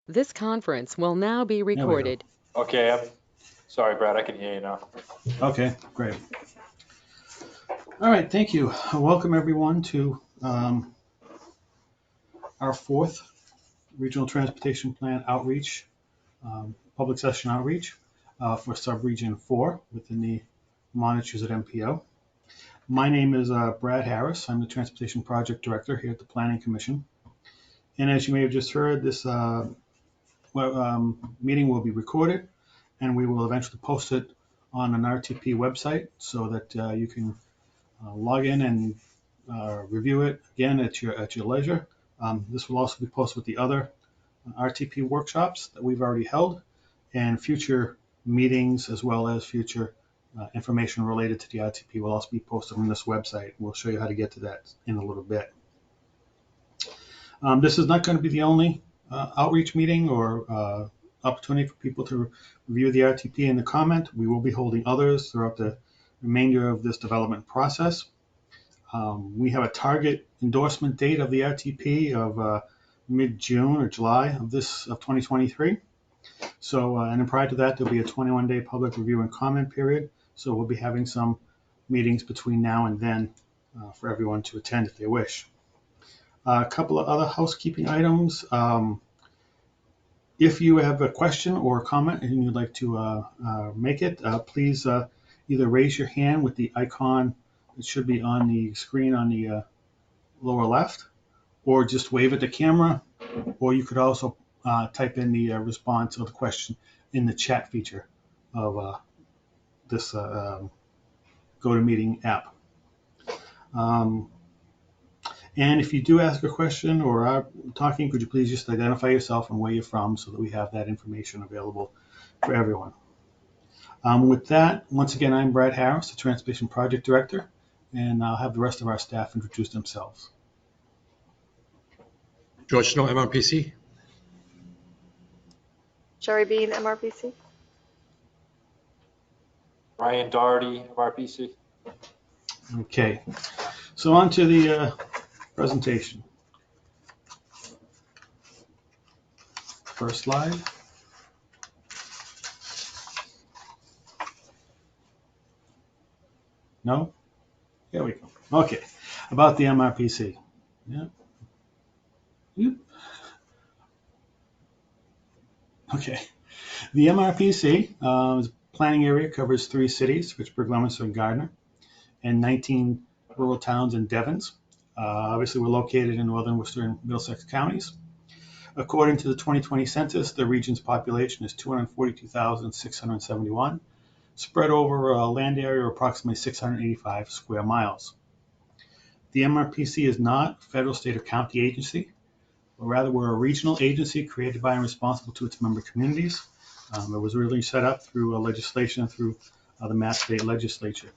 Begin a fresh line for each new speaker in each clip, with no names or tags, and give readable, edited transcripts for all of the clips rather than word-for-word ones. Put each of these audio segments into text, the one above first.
This conference will now be
There we go.
recorded.
Okay, I'm sorry, Brad. I can hear you now.
Okay, great. All right, thank you. Welcome everyone to our fourth Regional Transportation Plan outreach, public session outreach for Subregion 4 within the Massachusetts MPO. My name is Brad Harris. I'm the Transportation Project Director here at the Planning Commission. And as you may have just heard, this meeting will be recorded and we will eventually post it on an RTP website so that you can log in and review it again at your leisure. This will also be posted with the other RTP workshops that we've already held and future meetings as well as future information related to the RTP will also be posted on this website. We'll show you how to get to that in a little bit. This is not going to be the only outreach meeting or opportunity for people to review the RTP and the comment. We will be holding others throughout the remainder of this development process. We have a target endorsement date of the RTP of mid-June or July of 2023. So, and then prior to that, there'll be a 21-day public review and comment period. So we'll be having some meetings between now and then for everyone to attend if they wish. A couple of other housekeeping items. If you have a question or a comment and you'd like to make it, please either raise your hand with the icon that should be on the screen on the lower left, or just wave at the camera, or you could also type in the response or the question in the chat feature of this GoToMeeting app. And if you do ask a question or are talking, could you please just identify yourself and where you're from so that we have that information available for everyone. With that, once again, I'm Brad Harris, the Transportation Project Director, and I'll have the rest of our staff introduce themselves.
George Snow, MRPC.
Sherry Bean, MRPC.
Ryan Doherty, MRPC.
Okay, so on to the presentation. First slide. No? Here we go. Okay, about the MRPC. Yeah. Okay, the MRPC planning area covers 3 cities, Fitchburg, Leominster, and Gardner, and 19 rural towns and Devons. Obviously, we're located in northern Worcester and Middlesex counties. According to the 2020 census, the region's population is 242,671, spread over a land area of approximately 685 square miles. The MRPC is not a federal, state, or county agency, but rather we're a regional agency created by and responsible to its member communities. It was originally set up through legislation through the Mass State Legislature.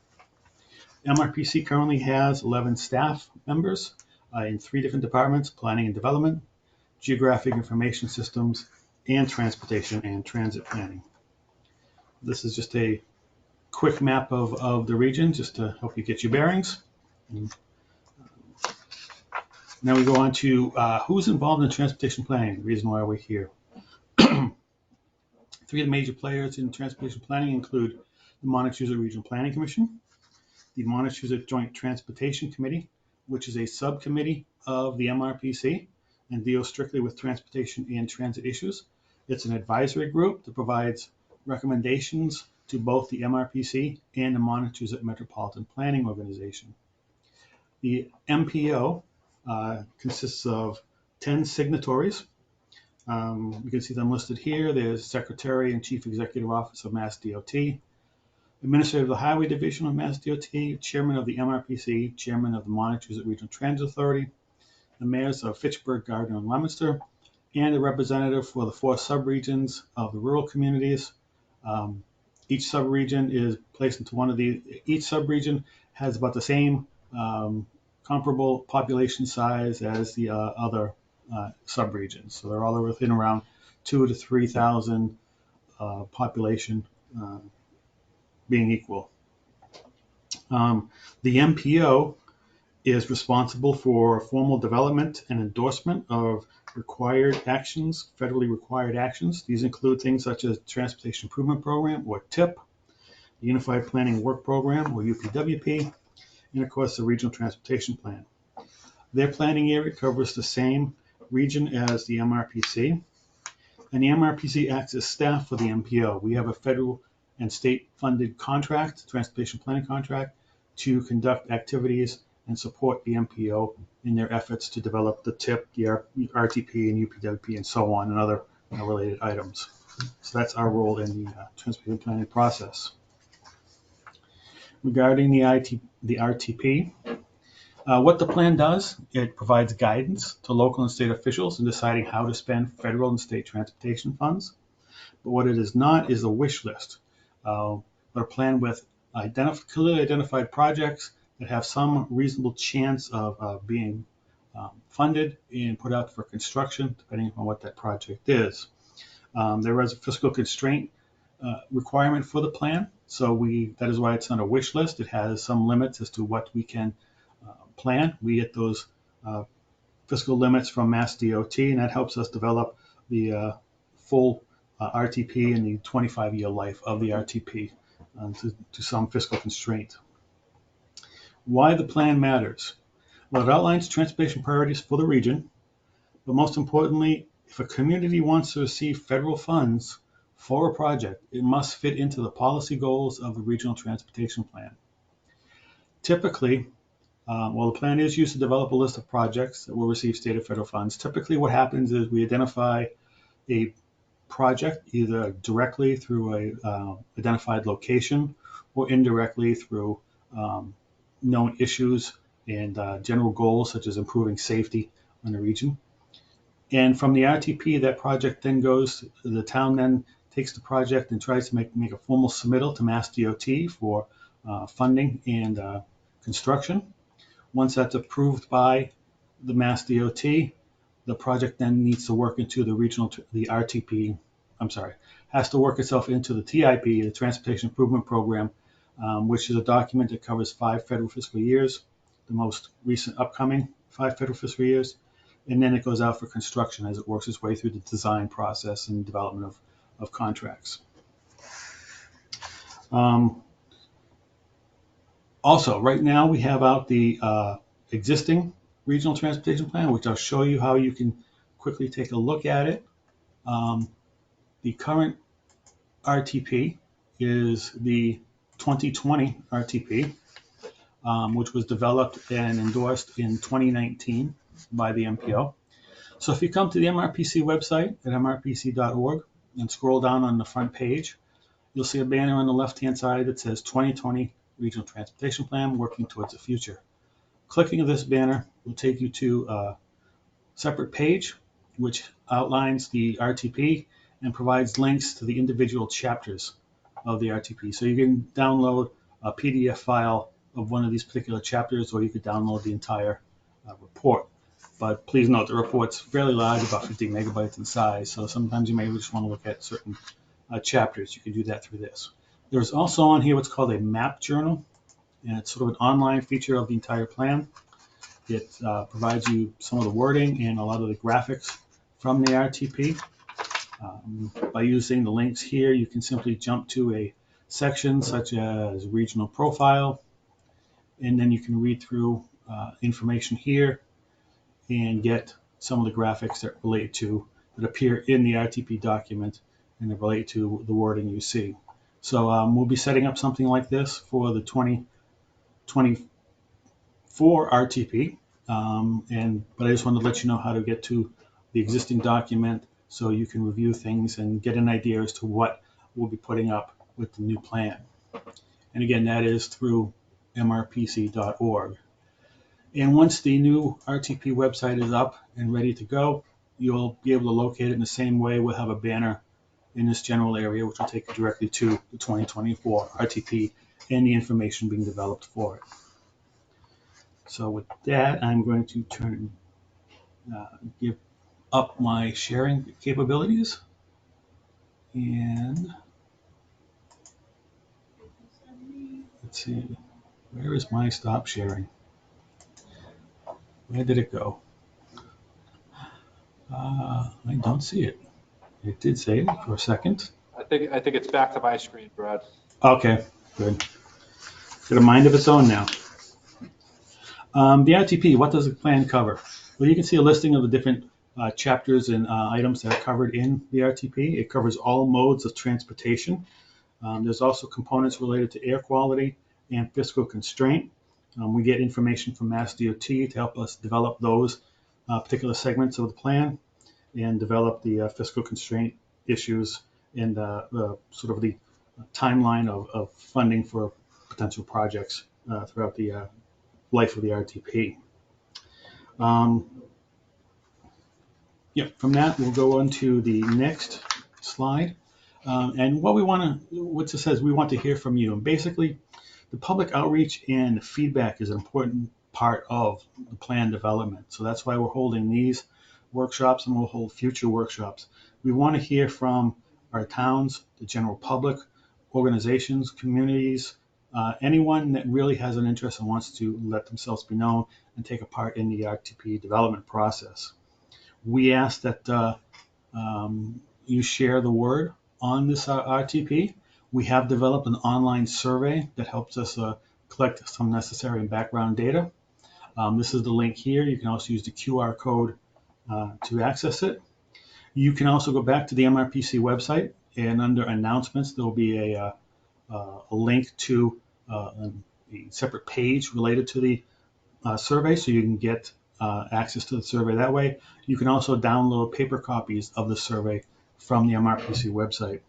MRPC currently has 11 staff members in 3 different departments: planning and development, geographic information systems, and transportation and transit planning. This is just a quick map of the region just to help you get your bearings. Now we go on to who's involved in transportation planning, the reason why we're here. 3 of the major players in transportation planning include the Massachusetts Regional Planning Commission, the Massachusetts Joint Transportation Committee, which is a subcommittee of the MRPC and deals strictly with transportation and transit issues. It's an advisory group that provides recommendations to both the MRPC and the Massachusetts Metropolitan Planning Organization. The MPO consists of 10 signatories. You can see them listed here. There's Secretary and Chief Executive Officer of Mass DOT, Administrator of the Highway Division of Mass DOT, Chairman of the MRPC, Chairman of the Massachusetts Regional Transit Authority, the mayors of Fitchburg, Gardner, and Leominster, and a representative for the 4 subregions of the rural communities. Each subregion is placed into one of these. Each subregion has about the same comparable population size as the other subregions. So they're all within around 2,000 to 3,000 population being equal. The MPO is responsible for formal development and endorsement of required actions, federally required actions. These include things such as Transportation Improvement Program, or TIP, the Unified Planning Work Program, or UPWP, and of course the Regional Transportation Plan. Their planning area covers the same region as the MRPC, and the MRPC acts as staff for the MPO. We have a federal and state funded contract, transportation planning contract, to conduct activities and support the MPO in their efforts to develop the TIP, the RTP, and UPWP, and so on, and other related items. So that's our role in the transportation planning process. Regarding the RTP, what the plan does, it provides guidance to local and state officials in deciding how to spend federal and state transportation funds. But what it is not is a wish list, but a plan with clearly identified projects that have some reasonable chance of being funded and put out for construction, depending on what that project is. There is a fiscal constraint requirement for the plan, so that is why it's not a wish list. It has some limits as to what we can plan. We get those fiscal limits from Mass DOT, and that helps us develop the full RTP and the 25-year life of the RTP to some fiscal constraint. Why the plan matters? Well, it outlines transportation priorities for the region, but most importantly, if a community wants to receive federal funds for a project, it must fit into the policy goals of the Regional Transportation Plan. Typically, the plan is used to develop a list of projects that will receive state or federal funds. Typically, what happens is we identify a project either directly through a identified location or indirectly through known issues and general goals such as improving safety in the region. And from the RTP, that project then goes, the town then takes the project and tries to make a formal submittal to Mass DOT for funding and construction. Once that's approved by the Mass DOT, the project then needs to work into has to work itself into the TIP, the Transportation Improvement Program, which is a document that covers 5 federal fiscal years, the most recent upcoming 5 federal fiscal years, and then it goes out for construction as it works its way through the design process and development of contracts. Also, right now we have out the existing regional transportation plan, which I'll show you how you can quickly take a look at it. The current RTP is the 2020 RTP, which was developed and endorsed in 2019 by the MPO. So if you come to the MRPC website at mrpc.org and scroll down on the front page, you'll see a banner on the left-hand side that says 2020 Regional Transportation Plan, Working Towards the Future. Clicking of this banner will take you to a separate page which outlines the RTP and provides links to the individual chapters of the RTP. So you can download a PDF file of one of these particular chapters, or you could download the entire report. But please note the report's fairly large, about 50 megabytes in size, so sometimes you may just want to look at certain chapters. You can do that through this. There's also on here what's called a map journal, and it's sort of an online feature of the entire plan. It provides you some of the wording and a lot of the graphics from the RTP. By using the links here, you can simply jump to a section such as regional profile, and then you can read through information here and get some of the graphics that appear in the RTP document and that relate to the wording you see. So we'll be setting up something like this for the 2024 RTP, but I just wanted to let you know how to get to the existing document so you can review things and get an idea as to what we'll be putting up with the new plan. And again, that is through mrpc.org. And once the new RTP website is up and ready to go, you'll be able to locate it in the same way. We'll have a banner in this general area, which will take you directly to the 2024 RTP and the information being developed for it. So with that, I'm going to give up my sharing capabilities. And let's see, where is my stop sharing? Where did it go? I don't see it. It did say it for a second.
I think it's back to my screen, Brad.
Okay, good. Got a mind of its own now. The RTP, what does the plan cover? Well, you can see a listing of the different chapters and items that are covered in the RTP. It covers all modes of transportation. There's also components related to air quality and fiscal constraint. We get information from Mass DOT to help us develop those particular segments of the plan and develop the fiscal constraint issues and sort of the timeline of funding for potential projects throughout the life of the RTP. Um, yeah, from that, we'll go on to the next slide. And what it says, we want to hear from you. And basically, the public outreach and feedback is an important part of the plan development. So that's why we're holding these workshops and we'll hold future workshops. We want to hear from our towns, the general public, organizations, communities, anyone that really has an interest and wants to let themselves be known and take a part in the RTP development process. We ask that you share the word on this RTP. We have developed an online survey that helps us collect some necessary background data. This is the link here. You can also use the QR code to access it. You can also go back to the MRPC website, and under announcements, there will be a link to a separate page related to the survey, so you can get access to the survey that way. You can also download paper copies of the survey from the MRPC website.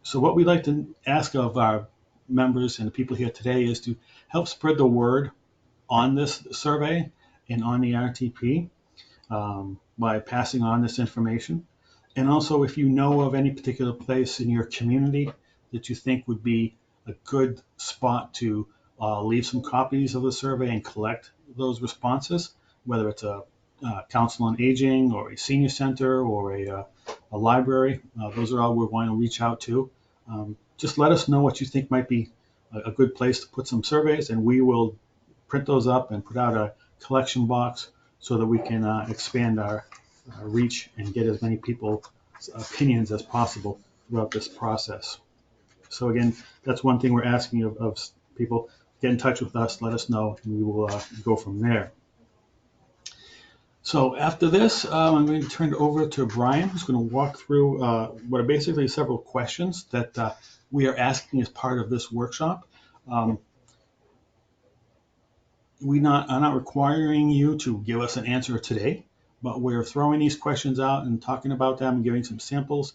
So what we'd like to ask of our members and the people here today is to help spread the word on this survey and on the RTP by passing on this information. And also, if you know of any particular place in your community that you think would be a good spot to leave some copies of the survey and collect those responses, whether it's a council on aging or a senior center or a library, those are all we're going to reach out to. Just let us know what you think might be a good place to put some surveys, and we will print those up and put out a collection box so that we can expand our reach and get as many people's opinions as possible throughout this process. So again, that's one thing we're asking of people. Get in touch with us, let us know, and we will go from there. So after this, I'm going to turn it over to Brian, who's going to walk through what are basically several questions that we are asking as part of this workshop. We are not requiring you to give us an answer today, but we're throwing these questions out and talking about them and giving some samples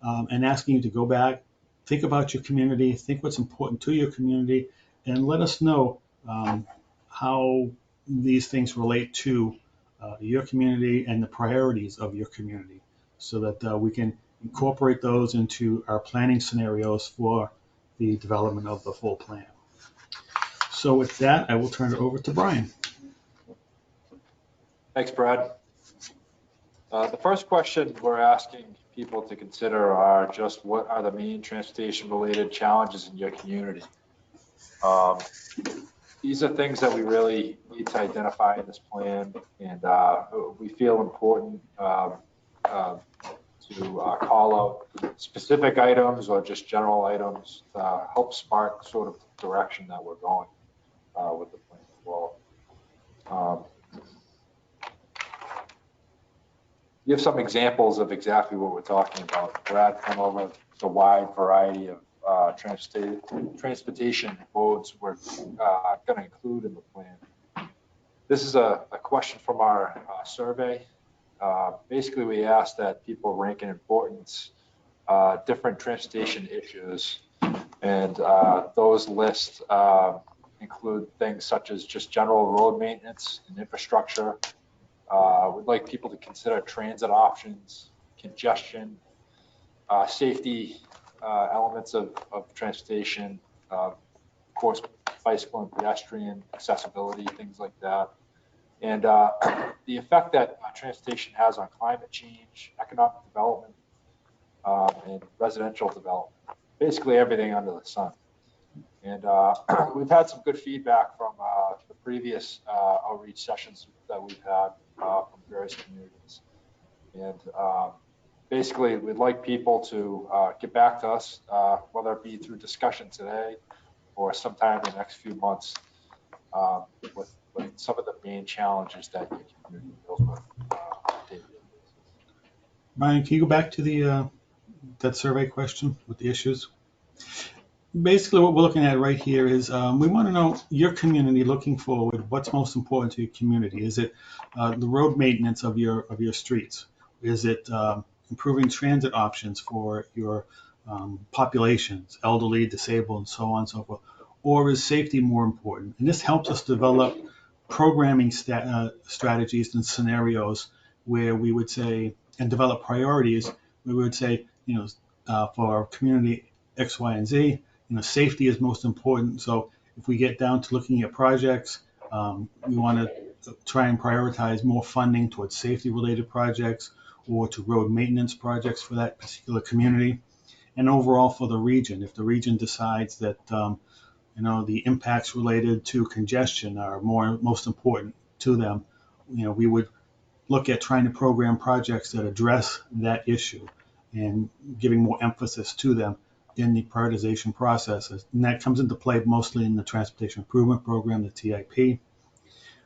and asking you to go back, think about your community, think what's important to your community, and let us know how these things relate to your community and the priorities of your community so that we can incorporate those into our planning scenarios for the development of the full plan. So with that, I will turn it over to Brian.
Thanks, Brad. The first question we're asking people to consider are just what are the main transportation-related challenges in your community? These are things that we really need to identify in this plan, and we feel important to call out specific items or just general items to help spark sort of the direction that we're going with the plan as well. Give some examples of exactly what we're talking about. Brad went over the wide variety of transportation modes we're going to include in the plan. This is a question from our survey. Basically, we asked that people rank in importance different transportation issues, and those lists include things such as just general road maintenance and infrastructure. We'd like people to consider transit options, congestion, safety elements of transportation, of course, bicycle and pedestrian accessibility, things like that. And the effect that transportation has on climate change, economic development, and residential development, basically everything under the sun. And we've had some good feedback from the previous outreach sessions that we've had. from various communities. And basically, we'd like people to get back to us, whether it be through discussion today or sometime in the next few months, with some of the main challenges that your community deals with on a day-to-day basis.
Brian, can you go back to the that survey question with the issues? Basically, what we're looking at right here is we want to know your community looking forward. What's most important to your community? Is it the road maintenance of your streets? Is it improving transit options for your populations, elderly, disabled, and so on and so forth? Or is safety more important? And this helps us develop programming strategies and scenarios where we would say, and develop priorities where we would say, for community X, Y, and Z, safety is most important. So if we get down to looking at projects, we want to try and prioritize more funding towards safety-related projects or to road maintenance projects for that particular community. And overall for the region, if the region decides that the impacts related to congestion are most important to them, we would look at trying to program projects that address that issue and giving more emphasis to them in the prioritization processes. And that comes into play mostly in the Transportation Improvement Program, the TIP.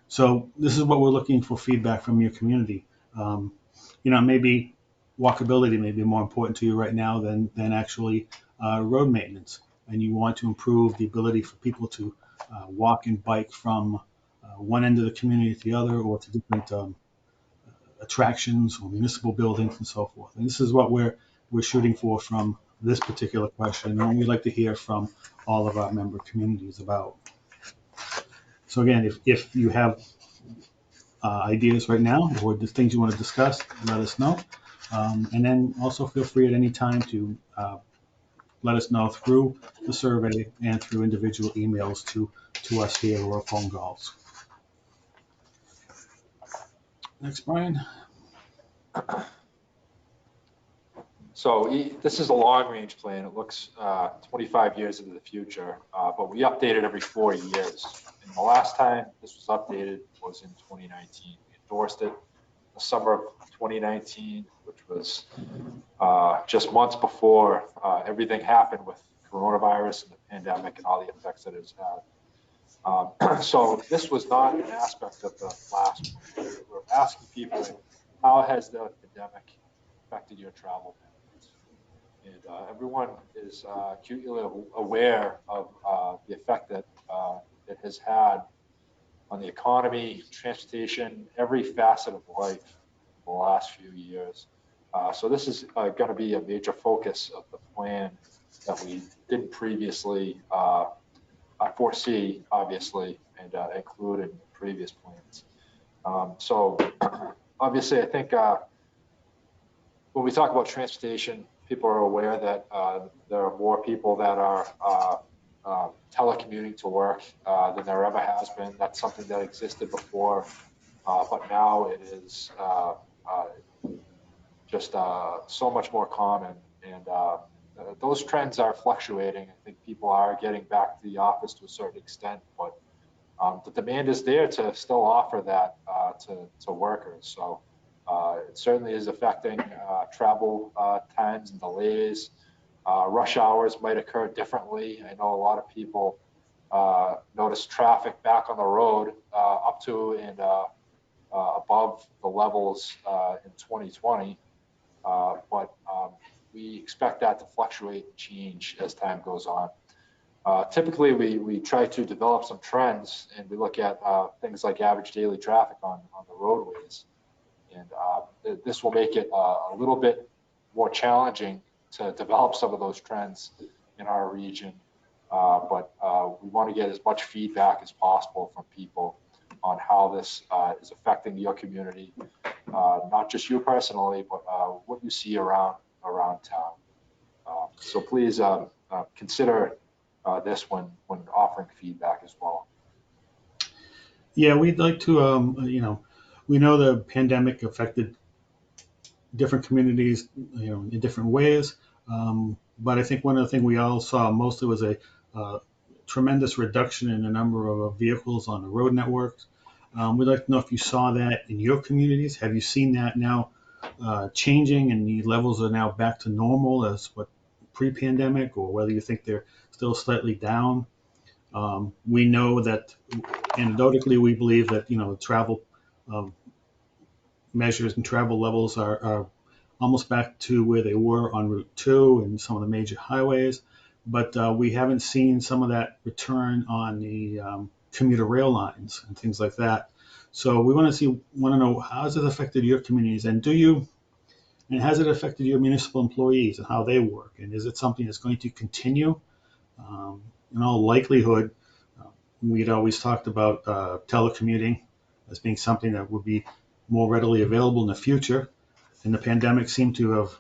So this is what we're looking for feedback from your community. Maybe walkability may be more important to you right now than actually road maintenance. And you want to improve the ability for people to walk and bike from one end of the community to the other, or to different attractions or municipal buildings and so forth. And this is what we're shooting for from this particular question, and we'd like to hear from all of our member communities about. So again, if you have ideas right now or the things you want to discuss, let us know. And then also feel free at any time to let us know through the survey and through individual emails to us here or phone calls. Next, Brian.
So this is a long-range plan. It looks 25 years into the future, but we update it every 4 years. And the last time this was updated was in 2019. We endorsed it the summer of 2019, which was just months before everything happened with coronavirus and the pandemic and all the effects that it's had. So this was not an aspect of the last one. We're asking people, how has the pandemic affected your travel patterns? And everyone is acutely aware of the effect that it has had on the economy, transportation, every facet of life in the last few years. So this is going to be a major focus of the plan that we didn't previously foresee, obviously, and include in previous plans. So obviously, I think when we talk about transportation, people are aware that there are more people that are telecommuting to work than there ever has been. That's something that existed before, but now it is just so much more common. And those trends are fluctuating. I think people are getting back to the office to a certain extent, but the demand is there to still offer that to workers. So it certainly is affecting travel times and delays. Rush hours might occur differently. I know a lot of people notice traffic back on the road up to and above the levels in 2020, but we expect that to fluctuate and change as time goes on. Typically, we try to develop some trends, and we look at things like average daily traffic on the roadways. And this will make it a little bit more challenging to develop some of those trends in our region. But we want to get as much feedback as possible from people on how this is affecting your community, not just you personally, but what you see around town. So please consider this when offering feedback as well.
Yeah, we'd like to, we know the pandemic affected different communities, in different ways. But I think one of the things we all saw mostly was a tremendous reduction in the number of vehicles on the road networks. We'd like to know if you saw that in your communities. Have you seen that now changing and the levels are now back to normal as what pre-pandemic, or whether you think they're still slightly down? We know that anecdotally, we believe that travel um, measures and travel levels are almost back to where they were on Route 2 and some of the major highways, but we haven't seen some of that return on the commuter rail lines and things like that. So we want to know, how has it affected your communities, and has it affected your municipal employees and how they work, and is it something that's going to continue? In all likelihood, we'd always talked about telecommuting as being something that would be more readily available in the future, and the pandemic seemed to have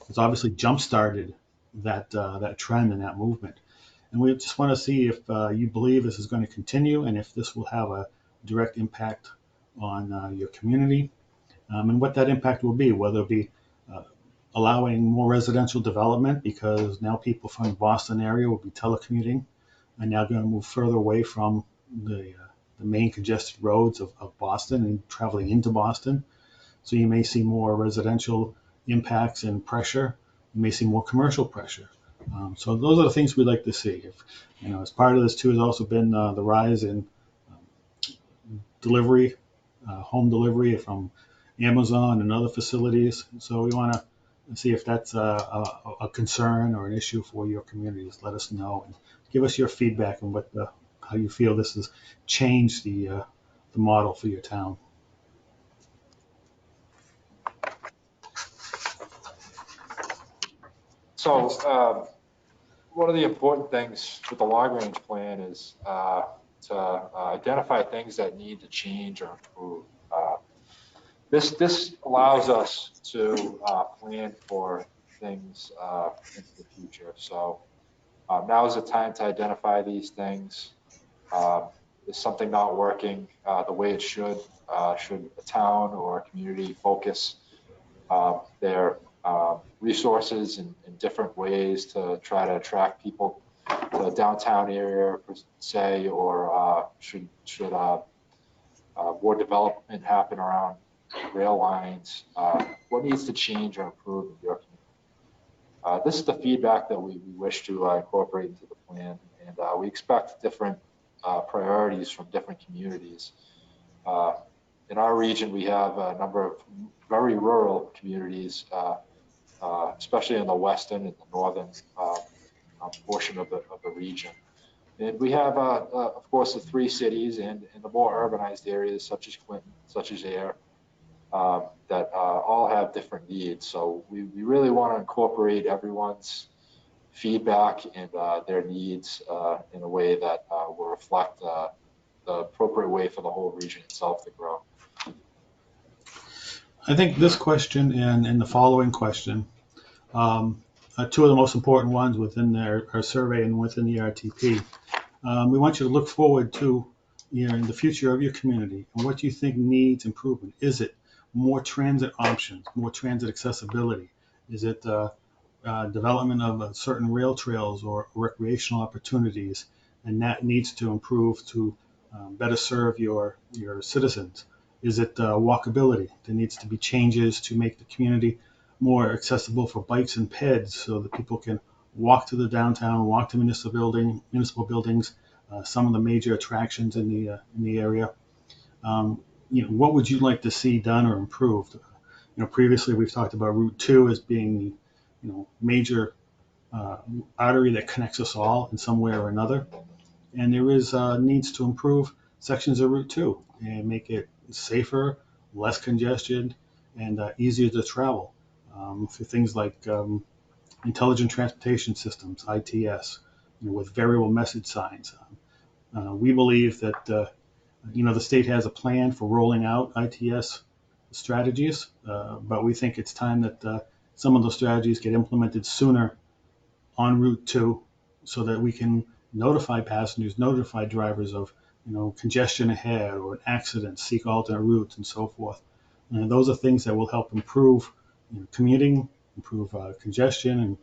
has obviously jump-started that trend and that movement. And we just want to see if you believe this is going to continue and if this will have a direct impact on your community, and what that impact will be, whether it be uh, allowing more residential development because now people from the Boston area will be telecommuting and now going to move further away from the main congested roads of Boston and traveling into Boston. So you may see more residential impacts and pressure. You may see more commercial pressure. So those are the things we'd like to see. If, as part of this too has also been the rise in delivery, home delivery from Amazon and other facilities. So we want to see if that's a concern or an issue for your communities. Let us know and give us your feedback on how you feel this has changed the model for your town.
So one of the important things with the long-range plan is to identify things that need to change or improve. This allows us to plan for things into the future. So now is the time to identify these things. Is something not working the way it should? Should a town or a community focus their resources in different ways to try to attract people to the downtown area, per se, or should more development happen around rail lines? What needs to change or improve in your community? This is the feedback that we wish to incorporate into the plan, and we expect different priorities from different communities. In our region, we have a number of very rural communities, especially in the western and the northern portion of the region. And we have, of course, the three cities and the more urbanized areas such as Clinton, such as Air, that all have different needs. So we really want to incorporate everyone's feedback and their needs in a way that will reflect the appropriate way for the whole region itself to grow.
I think this question and the following question, two of the most important ones within our survey and within the RTP. We want you to look forward to in the future of your community and what you think needs improvement. Is it more transit options, more transit accessibility? Is it development of certain rail trails or recreational opportunities, and that needs to improve to better serve your citizens? Is it walkability? There needs to be changes to make the community more accessible for bikes and peds so that people can walk to the downtown, walk to municipal buildings, some of the major attractions in the area. What would you like to see done or improved? Previously we've talked about Route 2 as being the major artery that connects us all in some way or another, and there is needs to improve sections of Route 2 and make it safer, less congested, and easier to travel for things like intelligent transportation systems, ITS, with variable message signs. We believe that the state has a plan for rolling out ITS strategies, but we think it's time that some of those strategies get implemented sooner on Route 2 so that we can notify passengers, notify drivers of congestion ahead or an accident, seek alternate routes, and so forth. And those are things that will help improve commuting, improve congestion,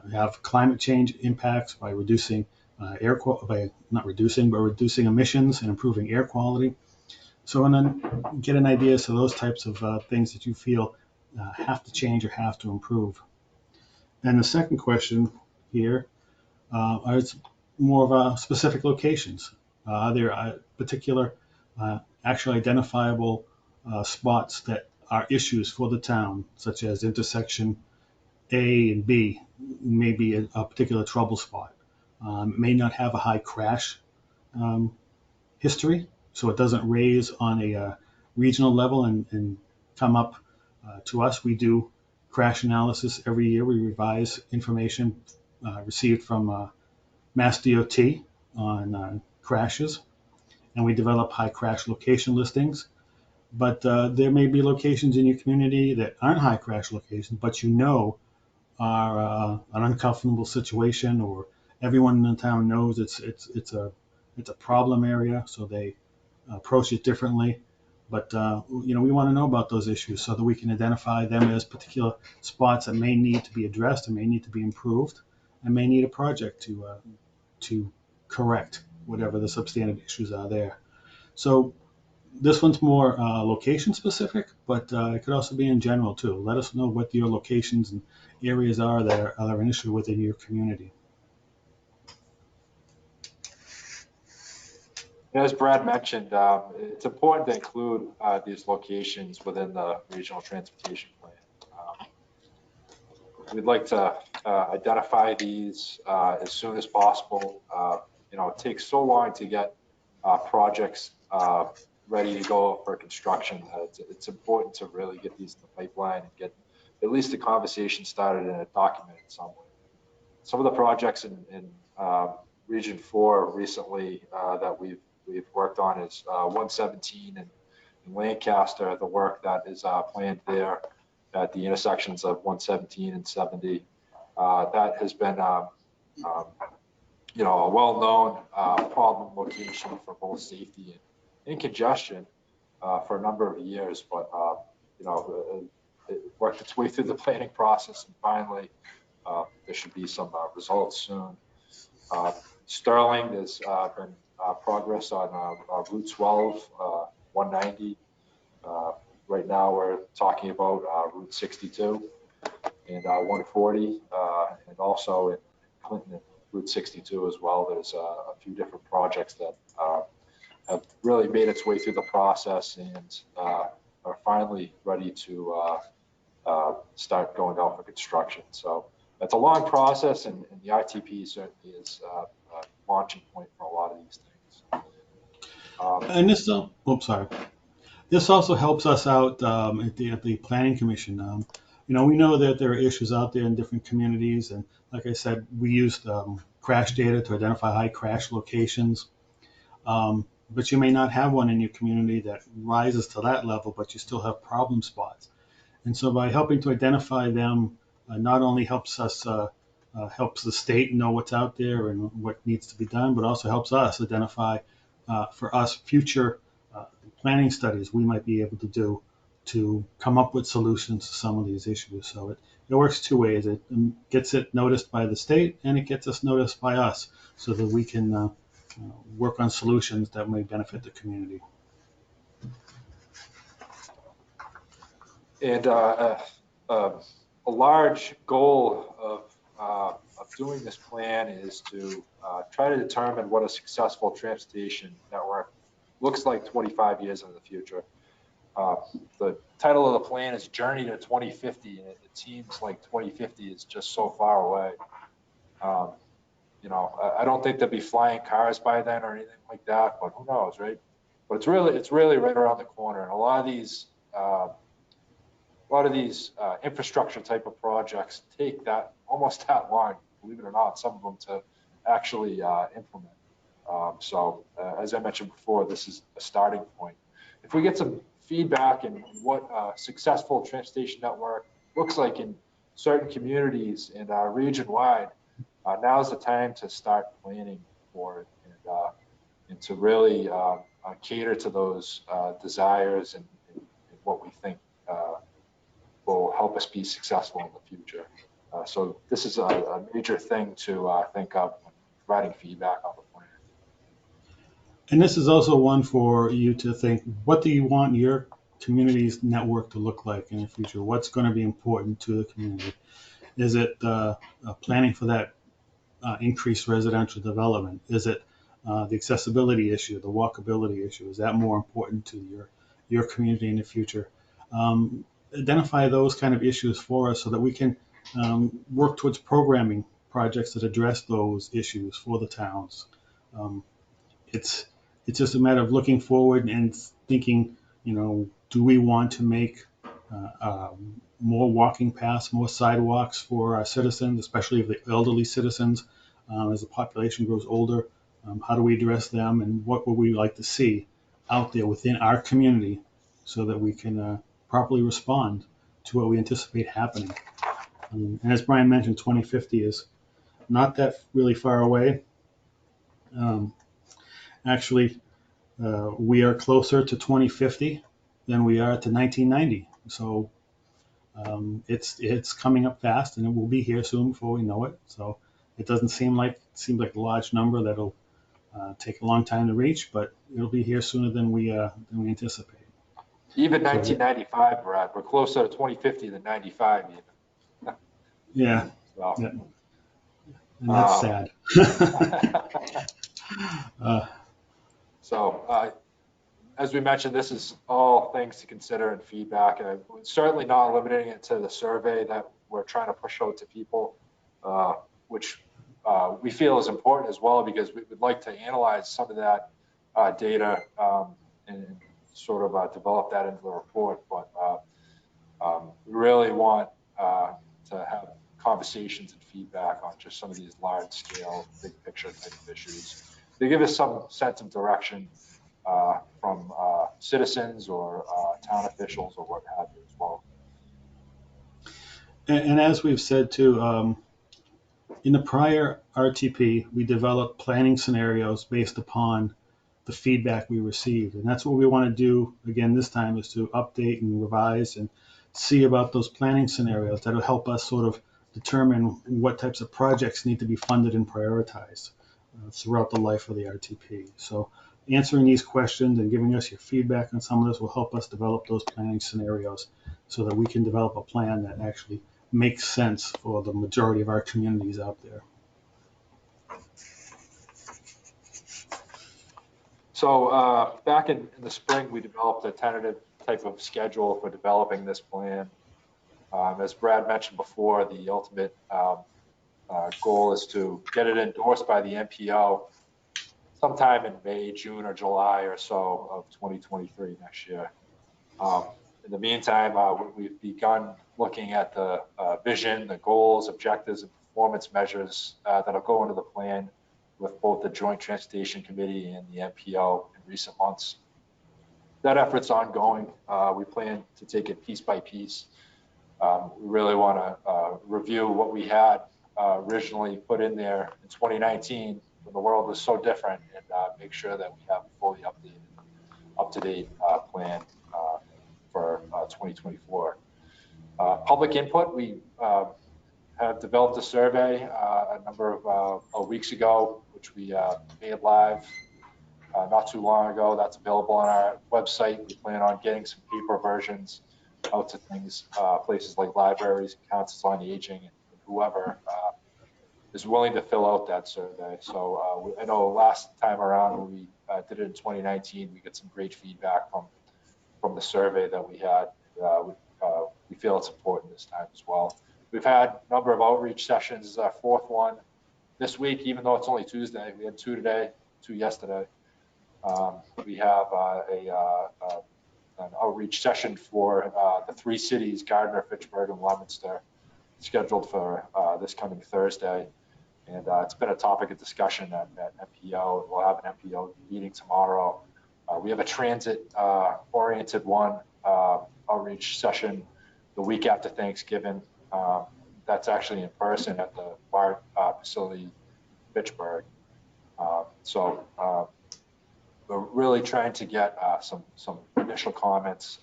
and have climate change impacts by reducing by not reducing, but reducing emissions and improving air quality. So, and then get an idea as to those types of things that you feel have to change or have to improve. And the second question here is more of specific locations. Are there particular actually identifiable spots that are issues for the town, such as intersection A and B, may be a particular trouble spot. May not have a high crash um, history, so it doesn't raise on a regional level and come up to us. We do crash analysis every year. We revise information received from Mass DOT on crashes, and we develop high crash location listings. But there may be locations in your community that aren't high crash locations, but you know are an uncomfortable situation, or everyone in the town knows it's a problem area, so they approach it differently. But we want to know about those issues so that we can identify them as particular spots that may need to be addressed and may need to be improved and may need a project to correct whatever the substantive issues are there. So this one's more location specific, but it could also be in general too. Let us know what your locations and areas are that are an issue within your community.
As Brad mentioned, it's important to include these locations within the regional transportation plan. We'd like to identify these as soon as possible. It takes so long to get projects ready to go for construction. It's important to really get these in the pipeline and get at least the conversation started and documented somewhere. Some of the projects in Region 4 recently that we've worked on is 117 and in Lancaster, the work that is planned there at the intersections of 117 and 70. That has been a well-known problem location for both safety and congestion for a number of years, but it worked its way through the planning process, and finally there should be some results soon. Sterling, there's been progress on Route 12, 190. Right now we're talking about Route 62 and 140, and also in Clinton and Route 62 as well. There's a few different projects that have really made its way through the process and are finally ready to start going out for construction. So it's a long process, and the RTP certainly is a launching point for a lot of these things.
And this, sorry. This also helps us out at the Planning Commission. We know that there are issues out there in different communities, and like I said, we used crash data to identify high crash locations. But you may not have one in your community that rises to that level, but you still have problem spots. And so by helping to identify them, not only helps us helps the state know what's out there and what needs to be done, but also helps us identify for us future planning studies we might be able to do to come up with solutions to some of these issues. So it works two ways. It gets it noticed by the state, and it gets us noticed by us so that we can work on solutions that may benefit the community.
And a large goal of doing this plan is to try to determine what a successful transportation network looks like 25 years in the future. The title of the plan is Journey to 2050, and it seems like 2050 is just so far away. I don't think there'll be flying cars by then or anything like that, but who knows, right? But it's really right around the corner, and a lot of these infrastructure type of projects take that almost that long, believe it or not, some of them to actually implement. So as I mentioned before, this is a starting point. If we get some feedback in what a successful transportation network looks like in certain communities and region-wide, now's the time to start planning for it and to really cater to those desires and what we think will help us be successful in the future. So this is a major thing to think of when providing feedback on the plan.
And this is also one for you to think, what do you want your community's network to look like in the future? What's going to be important to the community? Is it planning for that increased residential development? Is it the accessibility issue, the walkability issue? Is that more important to your community in the future? Identify those kind of issues for us so that we can work towards programming projects that address those issues for the towns. Um, it's it's just a matter of looking forward and thinking, do we want to make more walking paths, more sidewalks for our citizens, especially the elderly citizens, as the population grows older? How do we address them, and what would we like to see out there within our community so that we can properly respond to what we anticipate happening? And as Brian mentioned, 2050 is not that really far away. Um, Actually, we are closer to 2050 than we are to 1990. So it's coming up fast, and it will be here soon before we know it. So it doesn't seem like a large number that'll take a long time to reach, but it'll be here sooner than we anticipate.
Even
So,
1995, Brad, we're closer to 2050 than 95 even.
yeah,
So,
yeah, and that's
um,
sad. uh,
so as we mentioned, this is all things to consider and feedback. And certainly not limiting it to the survey that we're trying to push out to people, which we feel is important as well, because we would like to analyze some of that data and sort of develop that into the report. But we really want to have conversations and feedback on just some of these large scale, big picture type of issues. They give us some sense of direction from citizens or town officials or what have you as well.
and as we've said too, in the prior RTP, we developed planning scenarios based upon the feedback we received. And that's what we want to do again this time, is to update and revise and see about those planning scenarios that'll help us sort of determine what types of projects need to be funded and prioritized throughout the life of the RTP. So answering these questions and giving us your feedback on some of this will help us develop those planning scenarios so that we can develop a plan that actually makes sense for the majority of our communities out there.
So back in the spring, we developed a tentative type of schedule for developing this plan. As Brad mentioned before, the ultimate goal is to get it endorsed by the MPO sometime in May, June, or July or so of 2023 next year. In the meantime, we've begun looking at the vision, the goals, objectives, and performance measures that'll go into the plan with both the Joint Transportation Committee and the MPO in recent months. That effort's ongoing. We plan to take it piece by piece. We really want to review what we had originally put in there in 2019 when the world was so different, and make sure that we have a fully updated, up-to-date plan for 2024. Public input, we have developed a survey a number of weeks ago, which we made live not too long ago. That's available on our website. We plan on getting some paper versions out to things, places like libraries, councils on aging, and whoever is willing to fill out that survey. So I know last time around when we did it in 2019, we got some great feedback from the survey that we had. We feel it's important this time as well. We've had a number of outreach sessions. This is our fourth one this week, even though it's only Tuesday. We had 2 today, 2 yesterday. We have an outreach session for the 3 cities, Gardner, Fitchburg, and Leominster, scheduled for this coming Thursday. And it's been a topic of discussion at MPO. We'll have an MPO meeting tomorrow. We have a transit-oriented one outreach session the week after Thanksgiving. That's actually in person at the BART facility in Fitchburg. So we're really trying to get some initial comments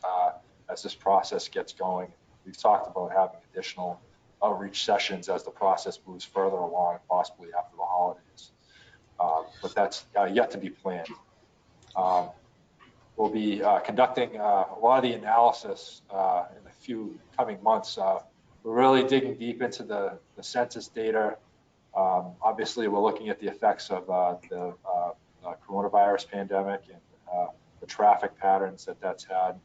as this process gets going. We've talked about having additional outreach sessions as the process moves further along, possibly after the holidays. But that's yet to be planned. Um, We'll be conducting a lot of the analysis in a few coming months. We're really digging deep into the census data. Obviously, we're looking at the effects of the coronavirus pandemic and the traffic patterns that that's had.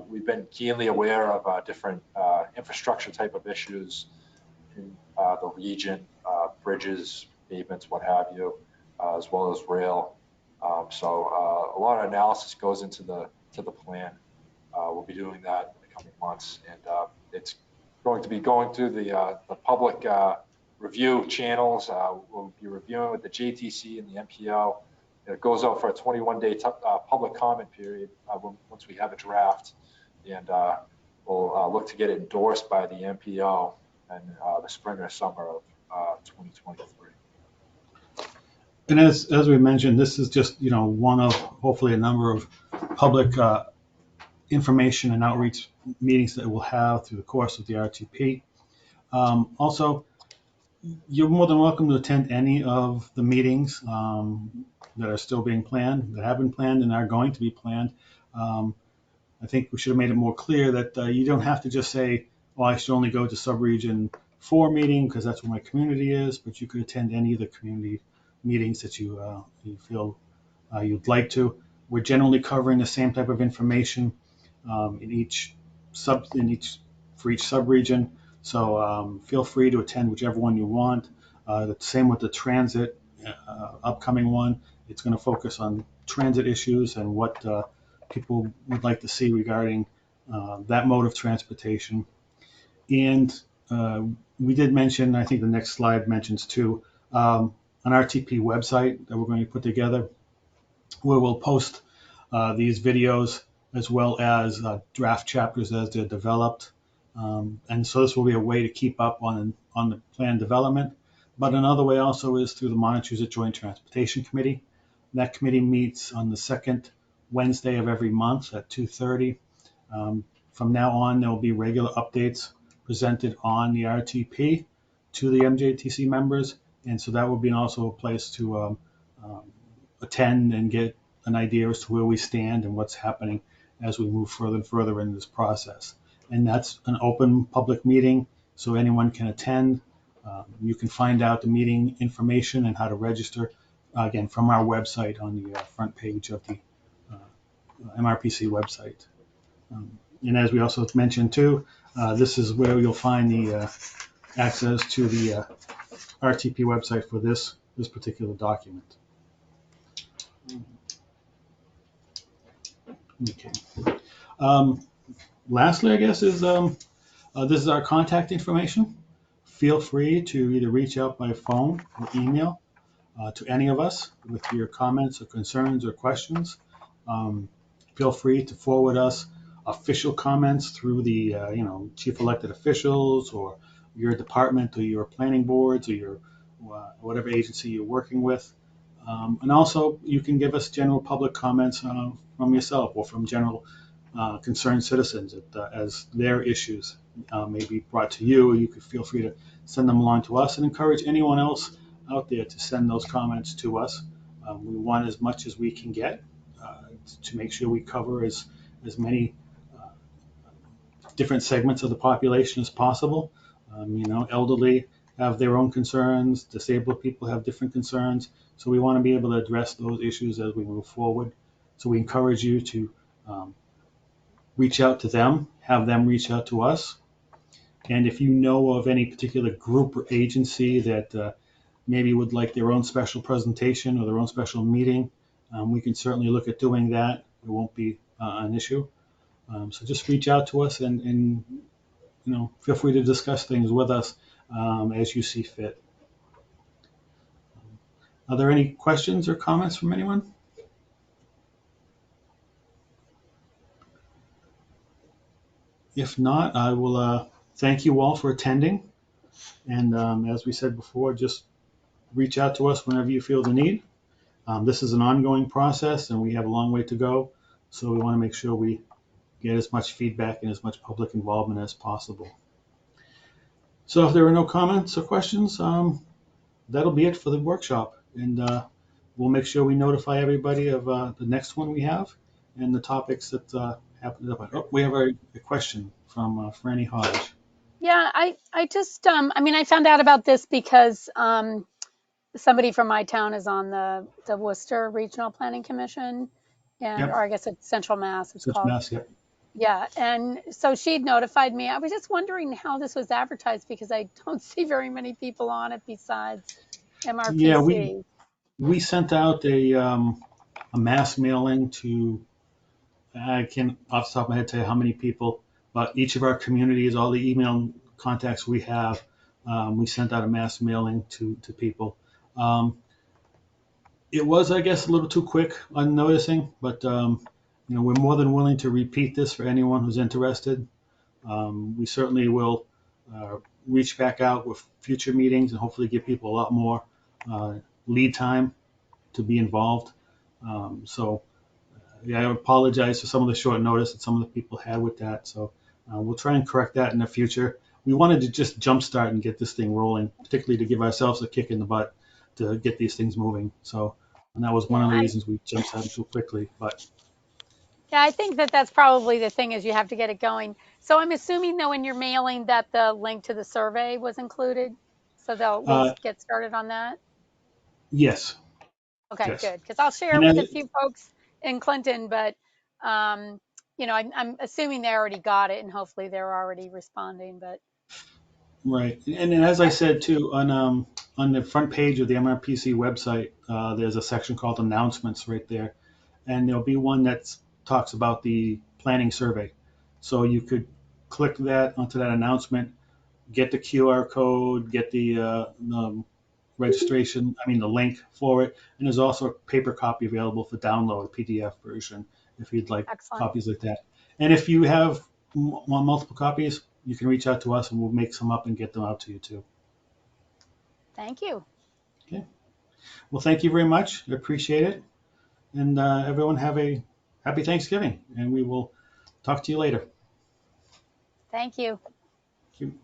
We've been keenly aware of different infrastructure type of issues in the region, bridges, pavements, what have you, as well as rail. So a lot of analysis goes into the plan. We'll be doing that in the coming months, and it's going to be going through the public review channels. We'll be reviewing with the JTC and the MPO. It goes out for a 21-day public comment period once we have a draft, and we'll look to get it endorsed by the MPO in the spring or summer of 2023.
And as we mentioned, this is just, one of hopefully a number of public information and outreach meetings that we'll have through the course of the RTP. Also, you're more than welcome to attend any of the meetings that are still being planned, that have been planned and are going to be planned. I think we should have made it more clear that you don't have to just say, well, I should only go to Subregion 4 meeting because that's where my community is, but you could attend any of the community meetings that you feel you'd like to. We're generally covering the same type of information for each subregion. So feel free to attend whichever one you want. The same with the transit upcoming one. It's going to focus on transit issues and what people would like to see regarding that mode of transportation. And we did mention, I think the next slide mentions too, an RTP website that we're going to put together where we'll post these videos as well as draft chapters as they're developed. And so this will be a way to keep up on the plan development. But another way also is through the Montezuma Joint Transportation Committee. That committee meets on the second Wednesday of every month at 2:30. From now on, there will be regular updates presented on the RTP to the MJTC members. And so that will be also a place to attend and get an idea as to where we stand and what's happening as we move further and further in this process. And that's an open public meeting, so anyone can attend. You can find out the meeting information and how to register, again, from our website on the front page of the MRPC website. And as we also mentioned too, this is where you'll find the access to the RTP website for this particular document. Okay. Lastly, I guess is this is our contact information. Feel free to either reach out by phone or email to any of us with your comments or concerns or questions. Feel free to forward us official comments through the chief elected officials or your department or your planning boards or your whatever agency you're working with. And also, you can give us general public comments from yourself or from general concerned citizens as their issues may be brought to you. You could feel free to send them along to us and encourage anyone else out there to send those comments to us. We want as much as we can get to make sure we cover as many different segments of the population as possible. Elderly have their own concerns, disabled people have different concerns, so we want to be able to address those issues as we move forward. So we encourage you to reach out to them, have them reach out to us. And if you know of any particular group or agency that maybe would like their own special presentation or their own special meeting, we can certainly look at doing that. It won't be an issue. So just reach out to us and feel free to discuss things with us as you see fit. Are there any questions or comments from anyone? If not, I will thank you all for attending. And as we said before, just reach out to us whenever you feel the need. This is an ongoing process and we have a long way to go. So we want to make sure we get as much feedback and as much public involvement as possible. So if there are no comments or questions, that'll be it for the workshop. And we'll make sure we notify everybody of the next one we have and the topics that happen. Oh, we have a question from Franny Hodge.
Yeah, I just, I mean, I found out about this because somebody from my town is on the Worcester Regional Planning Commission, and
Yep,
or I guess it's Central Mass, it's
such
called.
mass. Yep.
Yeah, and so she'd notified me. I was just wondering how this was advertised because I don't see very many people on it besides
Yeah,
MRPC.
we sent out a mass mailing to, I can't off the top of my head tell you how many people, but each of our communities, all the email contacts we have, we sent out a mass mailing to people. Um, it was, I guess, a little too quick on noticing, but we're more than willing to repeat this for anyone who's interested. We certainly will uh, reach back out with future meetings and hopefully give people a lot more uh, lead time to be involved. So yeah, I apologize for some of the short notice that some of the people had with that. So we'll try and correct that in the future. We wanted to just jumpstart and get this thing rolling, particularly to give ourselves a kick in the butt to get these things moving. So, and that was one
Yeah,
of the
I
reasons we jumped started so quickly. But
yeah, I think that that's probably the thing is you have to get it going. So I'm assuming though in your mailing that the link to the survey was included, so we'll
uh,
get started on that.
yes,
Okay,
yes.
good. Because I'll share
And
it with a
then,
few folks in Clinton, but um, I'm assuming they already got it and hopefully they're already responding. But
right. And then as I said too, on the front page of the MRPC website, there's a section called announcements right there. And there'll be one that talks about the planning survey. So you could click that onto that announcement, get the QR code, get the registration, I mean the link for it, and there's also a paper copy available for download, a PDF version, if you'd like
excellent.
copies like that. And if you have want multiple copies, you can reach out to us and we'll make some up and get them out to you too.
Thank you.
Okay. Well, thank you very much. I appreciate it. And everyone have a happy Thanksgiving, and we will talk to you later.
Thank you.
Thank you.